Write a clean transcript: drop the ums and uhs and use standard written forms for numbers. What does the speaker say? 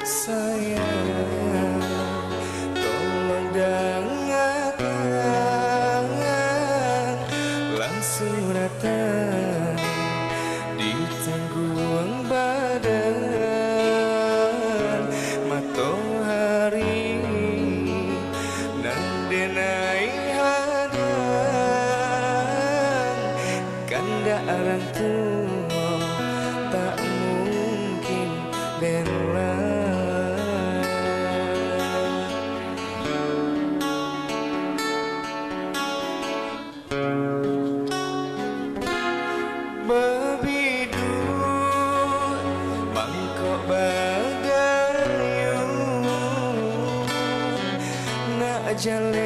Sayang, tolong dengarkan, langsung datang di tangguang badan matahari nan denai hadang kanda arang tua tak mungkin bela. Bebidut mangkok bagayu nak jalan